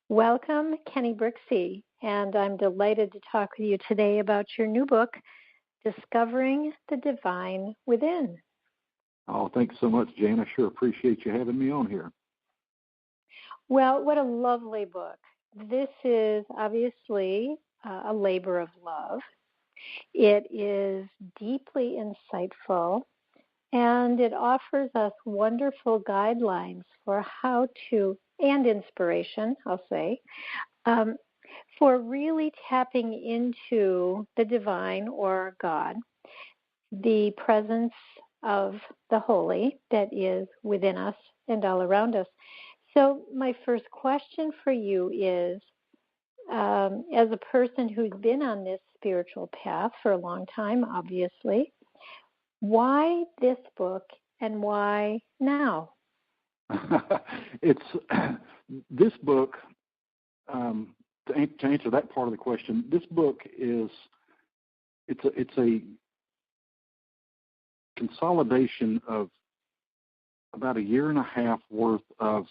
Welcome, Kenny Brixey, and I'm delighted to talk with you today about your new book, Discovering the Divine Within. Oh, thanks so much, Jan. I sure appreciate you having me on here. Well, what a lovely book. This is obviously a labor of love. It is deeply insightful, and it offers us wonderful guidelines for how to, and inspiration, I'll say, um, for really tapping into the divine or God, the presence of the holy that is within us and all around us. So my first question for you is, as a person who's been on this spiritual path for a long time, obviously, why this book and why now? It's this book. To answer that part of the question, this book is it's a consolidation of about a year and a half worth of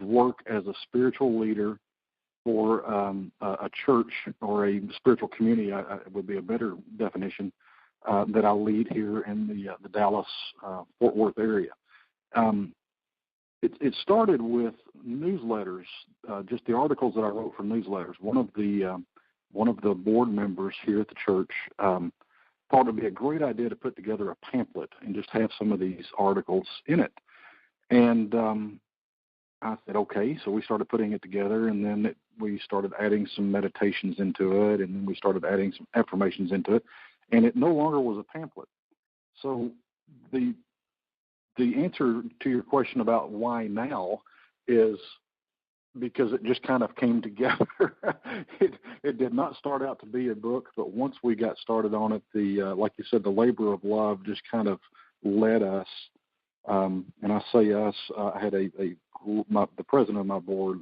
work as a spiritual leader for a church or a spiritual community. Would be a better definition that I lead here in the Dallas Fort Worth area. It started with newsletters, just the articles that I wrote for newsletters. One of the board members here at the church thought it'd be a great idea to put together a pamphlet and just have some of these articles in it. And I said, okay. So we started putting it together, and then we started adding some meditations into it, and then we started adding some affirmations into it, and it no longer was a pamphlet. So the answer to your question about why now is because it just kind of came together. It did not start out to be a book, but once we got started on it, like you said, the labor of love just kind of led us. And I say us. I had the president of my board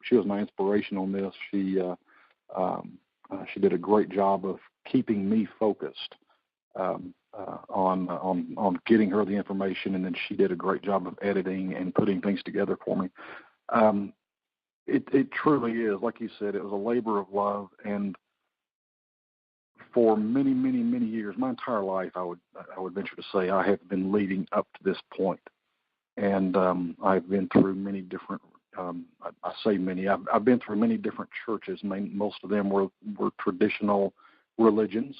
she was my inspiration on this. She did a great job of keeping me focused on getting her the information, and then she did a great job of editing and putting things together for me. It truly is, like you said, it was a labor of love, and for many, many, many years, my entire life, I would venture to say, I have been leading up to this point, and I've been through many different. I say many. I've been through many different churches. Most of them were traditional religions,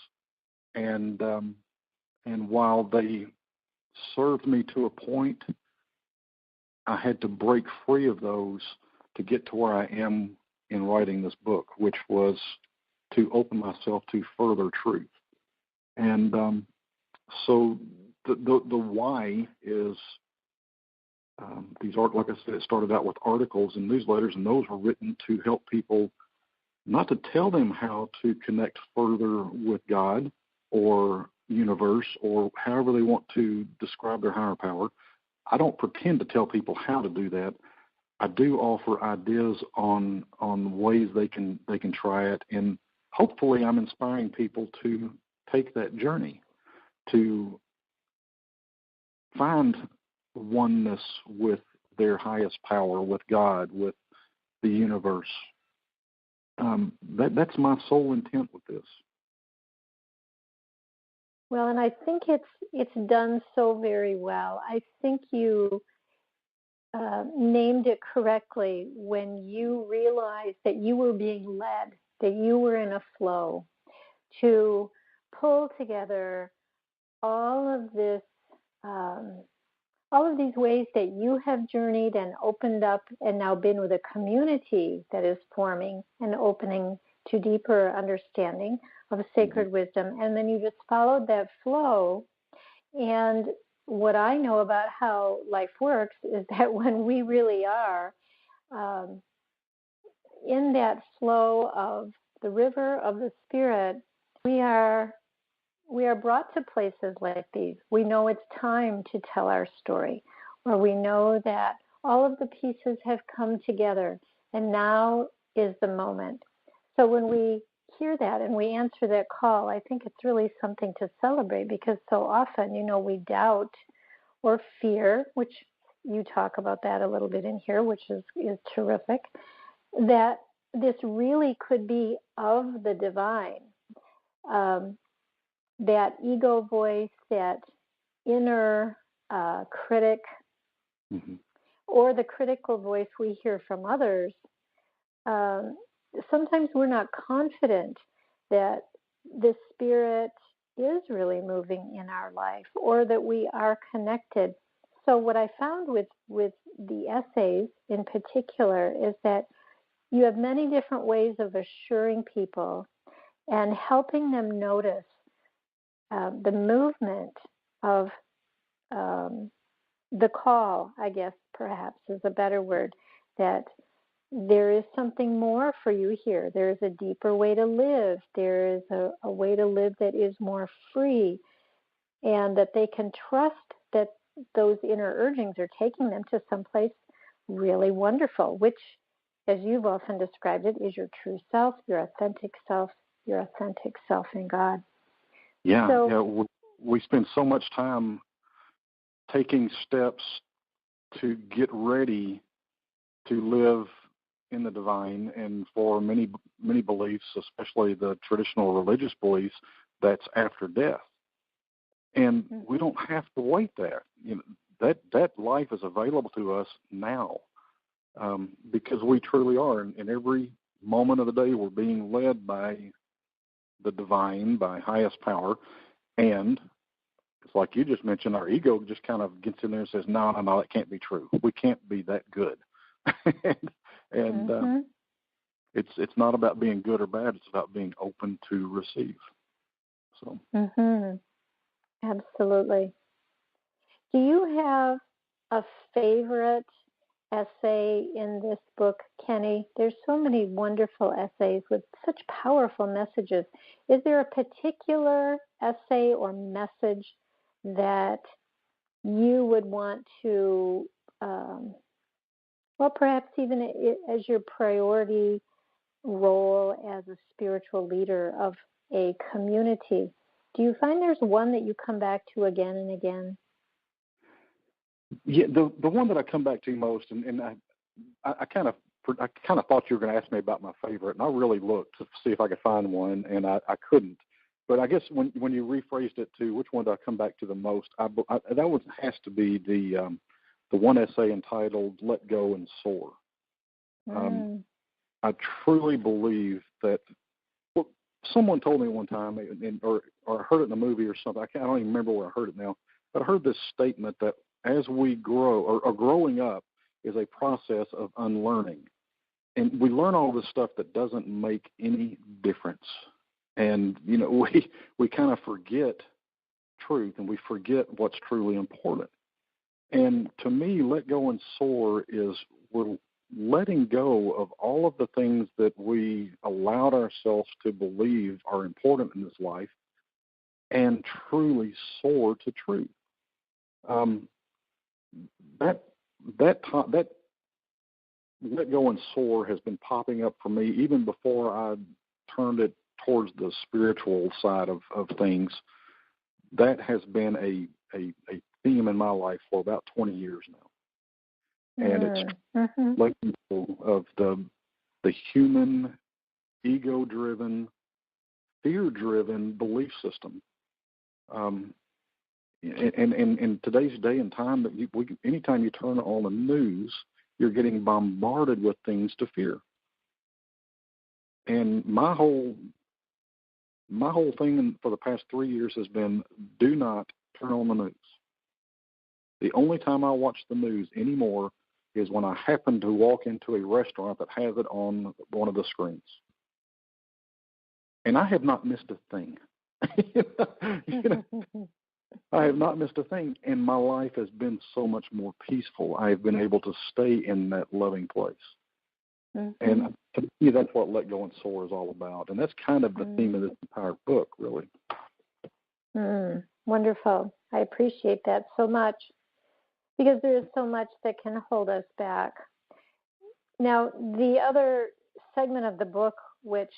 and while they served me to a point, I had to break free of those to get to where I am in writing this book, which was to open myself to further truth. And so the why is these are, like I said, it started out with articles and newsletters, and those were written to help people, not to tell them how to connect further with God or universe or however they want to describe their higher power. I don't pretend to tell people how to do that. I do offer ideas on ways they can try it, and hopefully I'm inspiring people to take that journey to find oneness with their highest power, with God, with the universe. That's my sole intent with this. Well, and I think it's done so very well. I think you named it correctly when you realized that you were being led, that you were in a flow to pull together all of this, all of these ways that you have journeyed and opened up and now been with a community that is forming and opening to deeper understanding of sacred wisdom. And then you just followed that flow. And what I know about how life works is that when we really are in that flow of the river of the Spirit, we are brought to places like these. We know it's time to tell our story, or we know that all of the pieces have come together, and now is the moment. So when we hear that and we answer that call, I think it's really something to celebrate, because so often, we doubt or fear, which you talk about that a little bit in here, which is terrific. that this really could be of the divine. That ego voice, that inner critic, Mm-hmm. or the critical voice we hear from others, sometimes we're not confident that the Spirit is really moving in our life or that we are connected. So what I found with the essays in particular is that you have many different ways of assuring people and helping them notice the movement of the call, I guess perhaps is a better word, that there is something more for you here. There is a deeper way to live. There is a way to live that is more free, and that they can trust that those inner urgings are taking them to someplace really wonderful, which, as you've often described it, is your true self, your authentic self in God. Yeah, So, yeah. We spend so much time taking steps to get ready to live in the divine, and for many beliefs, especially the traditional religious beliefs, that's after death. And we don't have to wait that. That life is available to us now, because we truly are. In every moment of the day, we're being led by the divine, by highest power, and it's like you just mentioned, our ego just kind of gets in there and says, no, that can't be true. We can't be that good. and it's not about being good or bad. It's about being open to receive. So. Absolutely. Do you have a favorite essay in this book, Kenny? There's so many wonderful essays with such powerful messages. Is there a particular essay or message that you would want to, perhaps even as your priority role as a spiritual leader of a community? Do you find there's one that you come back to again and again? Yeah, the one that I come back to most, and I kind of thought you were going to ask me about my favorite, and I really looked to see if I could find one, and I couldn't. But I guess when you rephrased it to which one do I come back to the most, that one has to be the one essay entitled "Let Go and Soar." I truly believe that. Well, someone told me one time, or I heard it in a movie or something. I don't even remember where I heard it now, but I heard this statement that as we grow, or growing up, is a process of unlearning. And we learn all this stuff that doesn't make any difference. And, we kind of forget truth, and we forget what's truly important. And to me, let go and soar is we're letting go of all of the things that we allowed ourselves to believe are important in this life and truly soar to truth. That let go and soar has been popping up for me even before I turned it towards the spiritual side of things. That has been a theme in my life for about 20 years now. And it's letting go of the human, ego-driven, fear-driven belief system. In today's day and time, anytime you turn on the news, you're getting bombarded with things to fear. And my whole thing for the past 3 years has been, do not turn on the news. The only time I watch the news anymore is when I happen to walk into a restaurant that has it on one of the screens. And I have not missed a thing. I have not missed a thing, and my life has been so much more peaceful. I have been able to stay in that loving place. And to me, that's what Let Go and Soar is all about. And that's kind of the theme of this entire book, really. Wonderful. I appreciate that so much, because there is so much that can hold us back. Now, the other segment of the book, which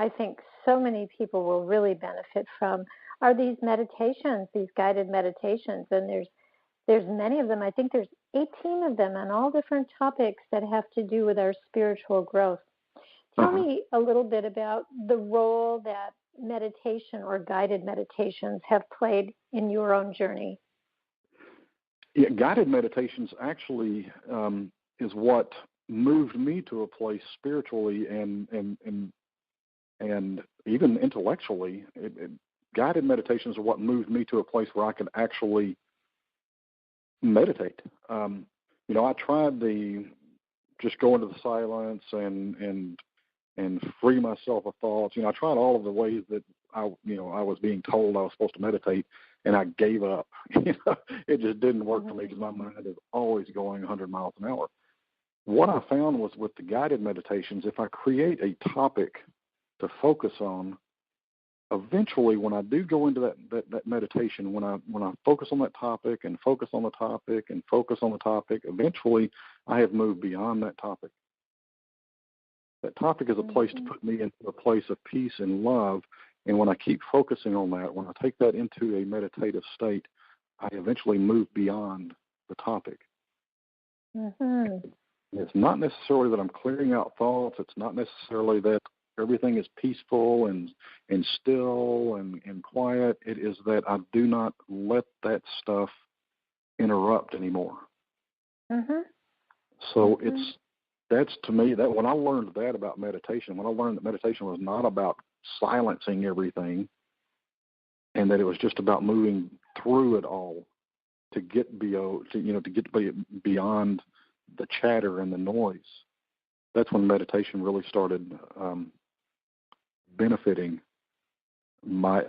I think so many people will really benefit from, are these meditations, these guided meditations. And there's many of them. I think there's 18 of them on all different topics that have to do with our spiritual growth. Tell me a little bit about the role that meditation or guided meditations have played in your own journey. Yeah, guided meditations actually is what moved me to a place spiritually and even intellectually. Guided meditations are what moved me to a place where I could actually meditate. I tried just go into the silence and free myself of thoughts. I tried all of the ways that I was being told I was supposed to meditate, and I gave up. It just didn't work for me because my mind is always going 100 miles an hour. What I found was with the guided meditations, if I create a topic to focus on, eventually when I do go into that meditation, when I focus on that topic and focus on the topic and focus on the topic, eventually I have moved beyond that topic. That topic is a place to put me into a place of peace and love. And when I keep focusing on that, when I take that into a meditative state, I eventually move beyond the topic. It's not necessarily that I'm clearing out thoughts. It's not necessarily that everything is peaceful and still and quiet. It is that I do not let that stuff interrupt anymore. So that's to me, that when I learned that about meditation, when I learned that meditation was not about silencing everything and that it was just about moving through it all to get beyond the chatter and the noise, that's when meditation really started benefiting my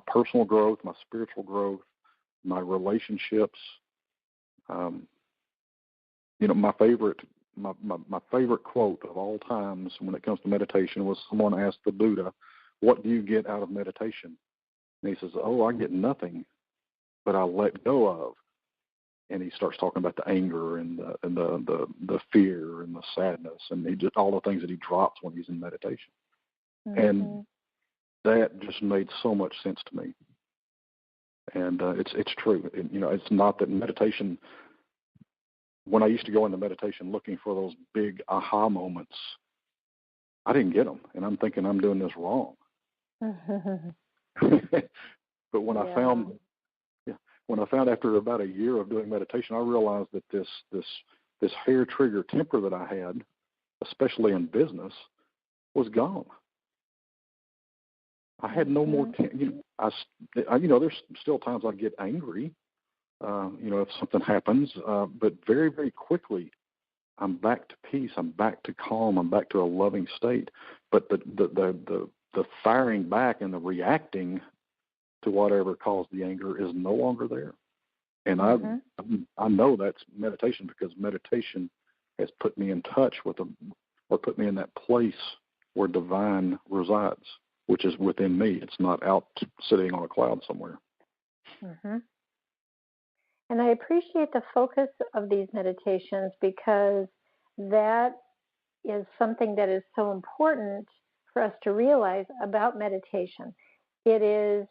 personal growth, my spiritual growth, my relationships. My favorite quote of all times when it comes to meditation was someone asked the Buddha, "What do you get out of meditation?" And he says, "Oh, I get nothing, but I let go of." And he starts talking about the anger and the fear and the sadness and all the things that he drops when he's in meditation. And that just made so much sense to me. And it's true. It's not that meditation. When I used to go into meditation looking for those big aha moments, I didn't get them, and I'm thinking I'm doing this wrong. But when I found after about a year of doing meditation, I realized that this hair trigger temper that I had, especially in business, was gone. I had no more. There's still times I get angry. If something happens, but very, very quickly, I'm back to peace. I'm back to calm. I'm back to a loving state. But the firing back and the reacting to whatever caused the anger is no longer there. And I know that's meditation because meditation has put me in touch with or put me in that place where divine resides, which is within me. It's not out sitting on a cloud somewhere. And I appreciate the focus of these meditations because that is something that is so important for us to realize about meditation. It is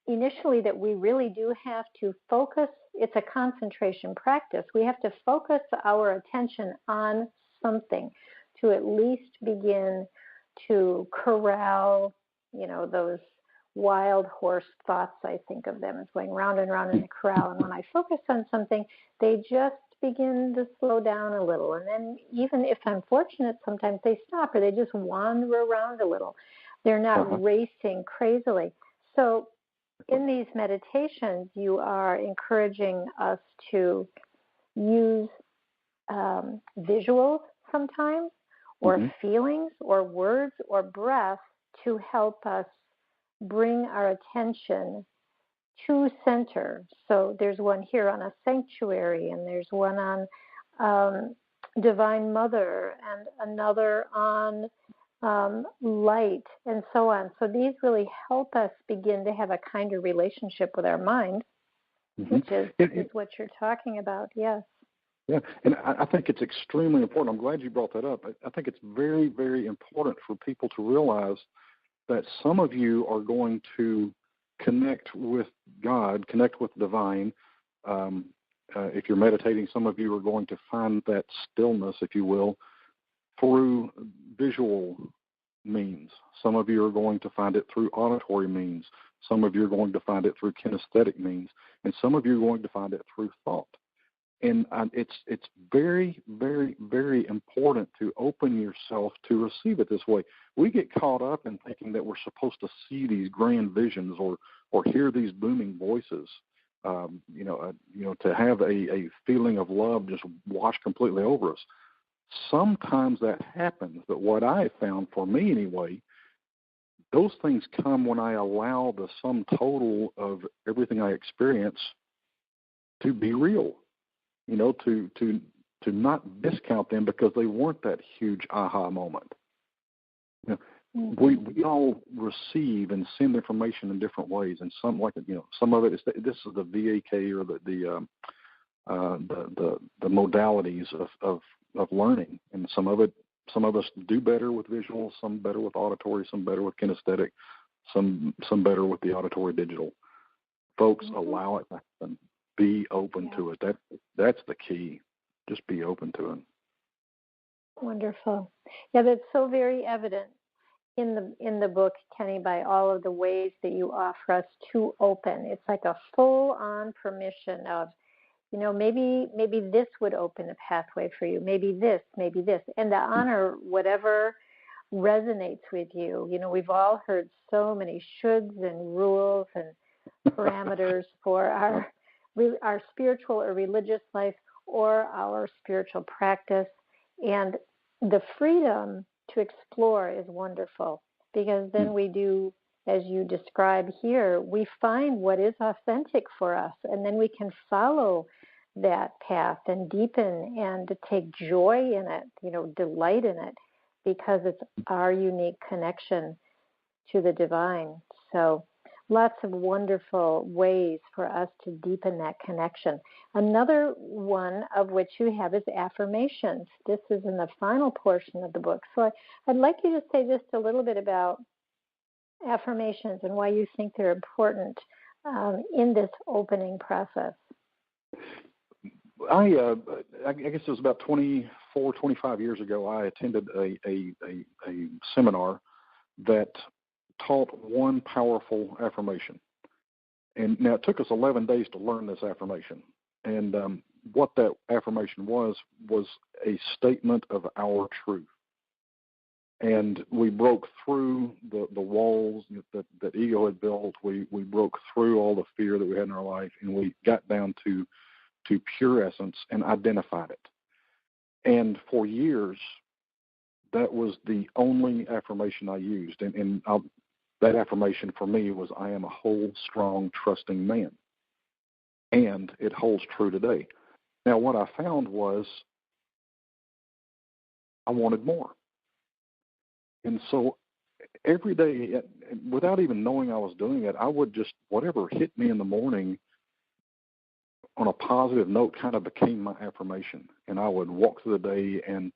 initially that we really do have to focus. It's a concentration practice. We have to focus our attention on something to at least begin to corral, those wild horse thoughts. I think of them as going round and round in a corral. And when I focus on something, they just begin to slow down a little. And then even if I'm fortunate, sometimes they stop or they just wander around a little. They're not racing crazily. So in these meditations, you are encouraging us to use visuals sometimes or feelings or words or breath to help us bring our attention to center. So there's one here on a sanctuary, and there's one on Divine Mother, and another on light, and so on. So these really help us begin to have a kinder relationship with our mind, which is what you're talking about, yes. Yeah, and I think it's extremely important. I'm glad you brought that up. I think it's very, very important for people to realize that some of you are going to connect with God, connect with divine, If you're meditating, some of you are going to find that stillness, if you will, through visual means. Some of you are going to find it through auditory means. Some of you are going to find it through kinesthetic means. And some of you are going to find it through thought. And it's very, very, very important to open yourself to receive it this way. We get caught up in thinking that we're supposed to see these grand visions or hear these booming voices. To have a feeling of love just wash completely over us. Sometimes that happens, but what I have found for me anyway, those things come when I allow the sum total of everything I experience to be real. To not discount them because they weren't that huge aha moment. We all receive and send information in different ways, and some of it is this is the VAK or the modalities of learning, and some of us do better with visual, some better with auditory, some better with kinesthetic, some better with the auditory digital. Folks, allow it to happen. Be open to it. That's the key. Just be open to it. Wonderful. Yeah, that's so very evident in the book, Kenny, by all of the ways that you offer us to open. It's like a full-on permission of, maybe this would open a pathway for you. Maybe this, and to honor whatever resonates with you. We've all heard so many shoulds and rules and parameters for our spiritual or religious life or our spiritual practice. And the freedom to explore is wonderful, because then we do, as you describe here, we find what is authentic for us, and then we can follow that path and deepen and to take joy in it, delight in it, because it's our unique connection to the divine. So lots of wonderful ways for us to deepen that connection. Another one of which you have is affirmations. This is in the final portion of the book. So I'd like you to say just a little bit about affirmations and why you think they're important in this opening process. I guess it was about 24, 25 years ago, I attended a seminar that taught one powerful affirmation. And now it took us 11 days to learn this affirmation. And what that affirmation was a statement of our truth. And we broke through the walls that ego had built. We broke through all the fear that we had in our life, and we got down to pure essence and identified it. And for years, that was the only affirmation I used. And that affirmation for me was, I am a whole, strong, trusting man. And it holds true today. Now, what I found was I wanted more. And so every day, without even knowing I was doing it, I would just, whatever hit me in the morning on a positive note kind of became my affirmation. And I would walk through the day, and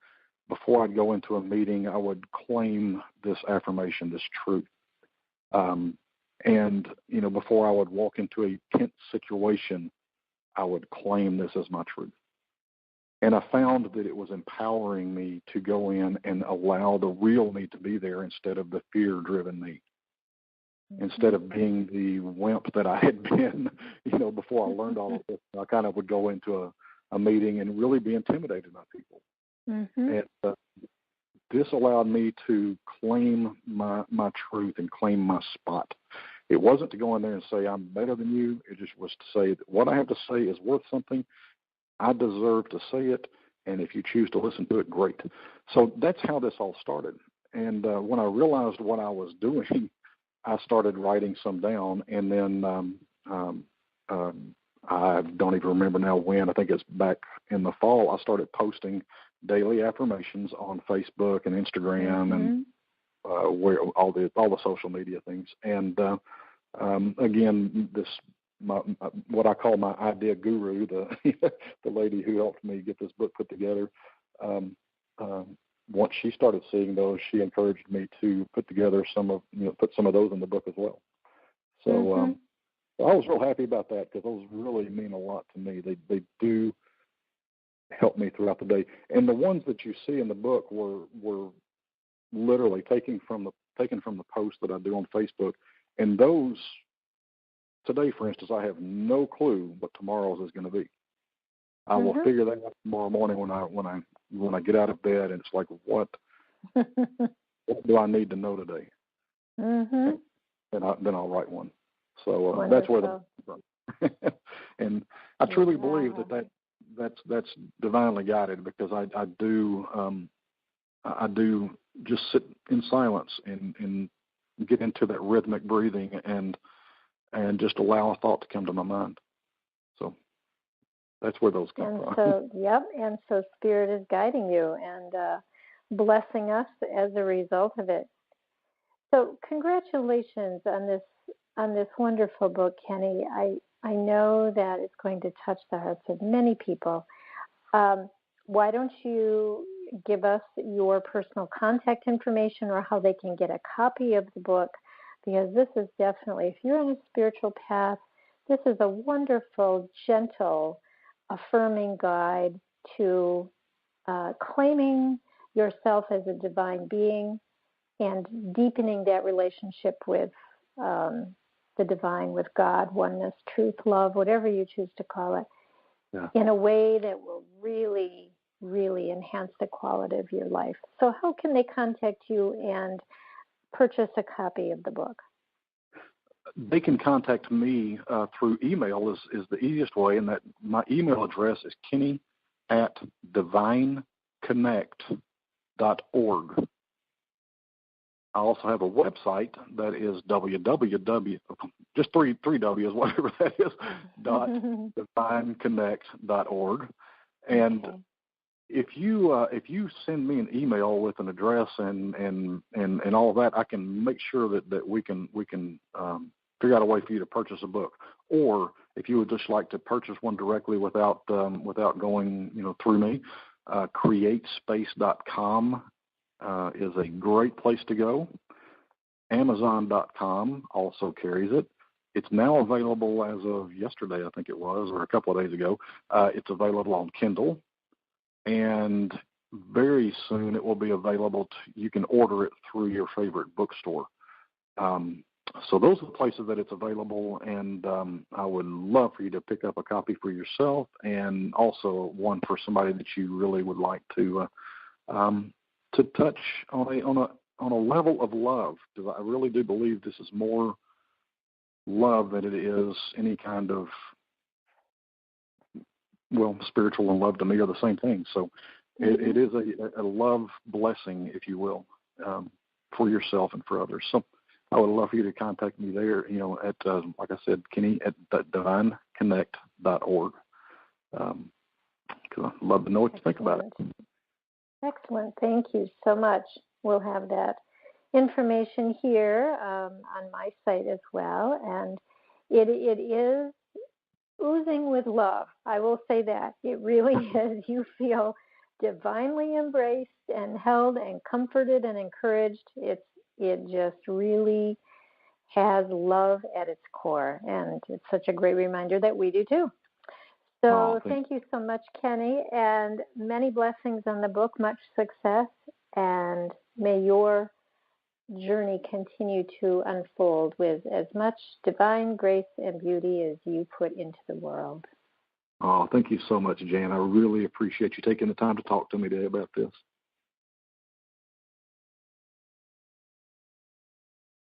before I'd go into a meeting, I would claim this affirmation, this truth. And, before I would walk into a tense situation, I would claim this as my truth. And I found that it was empowering me to go in and allow the real me to be there instead of the fear-driven me. Instead of being the wimp that I had been, before I learned all of this, I kind of would go into a meeting and really be intimidated by people. And this allowed me to claim my truth and claim my spot. It wasn't to go in there and say, I'm better than you. It just was to say that what I have to say is worth something. I deserve to say it, and if you choose to listen to it, great. So that's how this all started. And when I realized what I was doing, I started writing some down, and then I don't even remember now when. I think it's back in the fall. I started posting daily affirmations on Facebook and Instagram and where all the social media things. And again, what I call my idea guru, the lady who helped me get this book put together. Once she started seeing those, she encouraged me to put together put some of those in the book as well. So I was real happy about that because those really mean a lot to me. They do help me throughout the day. And the ones that you see in the book were literally taken from the post that I do on Facebook. And those today, for instance, I have no clue what tomorrow's is going to be. I will figure that out tomorrow morning when I get out of bed, and it's like, what do I need to know today? And then I'll write one. So that's where and I truly believe that's divinely guided, because I do just sit in silence and get into that rhythmic breathing and just allow a thought to come to my mind. So that's where those come from. And so Spirit is guiding you and blessing us as a result of it. So congratulations on this wonderful book, Kenny. I know that it's going to touch the hearts of many people. Why don't you give us your personal contact information or how they can get a copy of the book? Because this is definitely, if you're on a spiritual path, this is a wonderful, gentle, affirming guide to claiming yourself as a divine being and deepening that relationship with the divine, with God, oneness, truth, love, whatever you choose to call it, in a way that will really, really enhance the quality of your life. So how can they contact you and purchase a copy of the book? They can contact me through email is the easiest way, and that my email address is kenny@divineconnect.org. I also have a website that is www, just three W's, whatever that is, .divineconnect.org. And if you send me an email with an address and all of that, I can make sure that we can figure out a way for you to purchase a book. Or if you would just like to purchase one directly without going through me, createspace.com is a great place to go. Amazon.com also carries it. It's now available as of yesterday, I think it was, or a couple of days ago. It's available on Kindle, and very soon it will be available. You can order it through your favorite bookstore. So those are the places that it's available, and I would love for you to pick up a copy for yourself, and also one for somebody that you really would like to touch on a level of love, because I really do believe this is more love than it is any kind of, spiritual and love to me are the same thing. So it is a love blessing, if you will, for yourself and for others. So I would love for you to contact me there, at, like I said, kenny@divineconnect.org, because I'd love to know what you think about it. Excellent. Thank you so much. We'll have that information here on my site as well. And it is oozing with love. I will say that. It really is. You feel divinely embraced and held and comforted and encouraged. It just really has love at its core. And it's such a great reminder that we do too. So thank you so much, Kenny, and many blessings on the book, much success, and may your journey continue to unfold with as much divine grace and beauty as you put into the world. Oh, thank you so much, Jan. I really appreciate you taking the time to talk to me today about this.